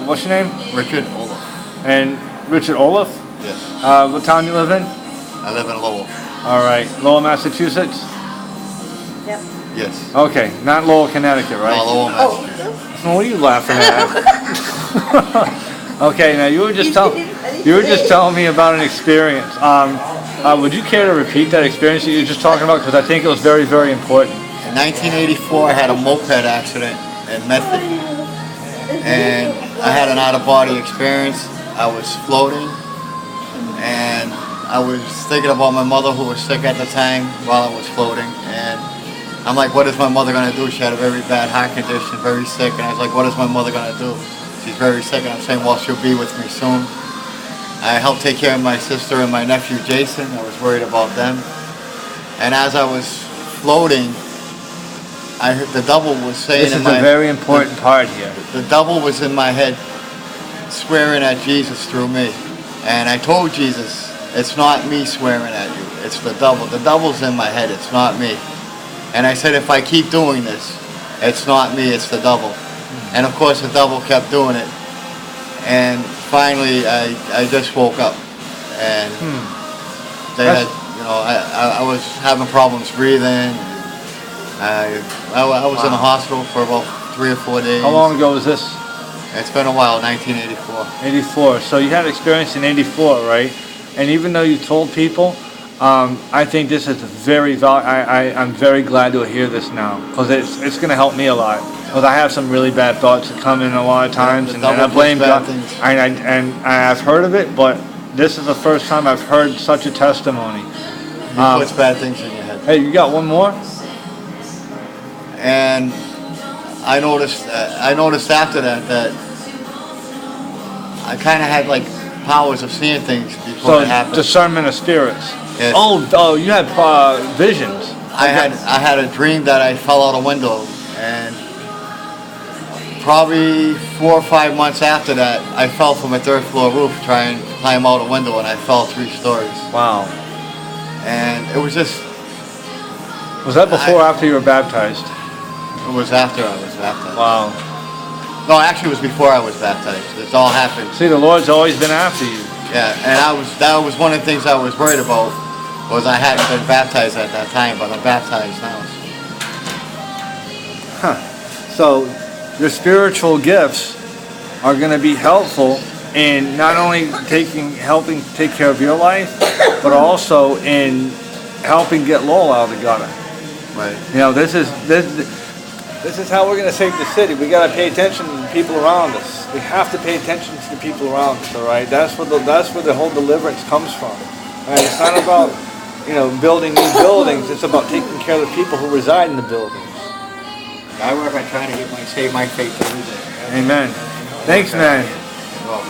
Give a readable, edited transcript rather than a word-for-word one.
what's your name? Richard Olaf. And Richard Olaf? Yes. What town you live in? I live in Lowell. All right, Lowell, Massachusetts? Yep. Yes. Okay, not Lowell, Connecticut, right? No, Lowell, Massachusetts. Well, what are you laughing at? Okay, now you were just telling me about an experience. Would you care to repeat that experience that you were just talking about? Because I think it was very, very important. In 1984, I had a moped accident in Medford, and I had an out-of-body experience. I was floating, and I was thinking about my mother, who was sick at the time, while I was floating, and I'm like, what is my mother going to do? She had a very bad heart condition, very sick, and I was like, what is my mother going to do? She's very sick, and I'm saying, well, she'll be with me soon. I helped take care of my sister and my nephew, Jason. I was worried about them. And as I was floating, I heard the devil was saying This is a very important part here. The devil was in my head, swearing at Jesus through me. And I told Jesus, it's not me swearing at you, it's the devil. The devil's in my head, it's not me. And I said, if I keep doing this, it's not me, it's the devil. And of course the devil kept doing it. And finally I just woke up. And they had, you know, I was having problems breathing. I was in the hospital for about 3 or 4 days. How long ago was this? It's been a while, 1984. 84. So you had experience in 84, right? And even though you told people, I think this is very I'm very glad to hear this now, because it's going to help me a lot. Because I have some really bad thoughts that come in a lot of times, and I blame God. And I've heard of it, but this is the first time I've heard such a testimony. You put bad things in your head. Hey, you got one more? And I noticed after that I kind of had like powers of seeing things before it happened. Discernment of spirits. Yes. Oh, you had visions. I had a dream that I fell out a window, and probably 4 or 5 months after that, I fell from a 3rd floor roof trying to climb out a window, and I fell 3 stories. Wow. And it was just... Was that before or after you were baptized? It was after I was baptized. Wow. No, actually it was before I was baptized. It's all happened. See, the Lord's always been after you. Yeah, and that was one of the things I was worried about, was I hadn't been baptized at that time, but I'm baptized now. Huh. So your spiritual gifts are going to be helpful in not only helping take care of your life, but also in helping get Lowell out of the gutter. Right. You know, this is how we're going to save the city. We got to pay attention to the people around us. We have to pay attention to the people around us. All right, that's where the whole deliverance comes from. All right, it's not about, you know, building new buildings. It's about taking care of the people who reside in the buildings. I work on trying to save my faith every day. Amen. Thanks, man. Well,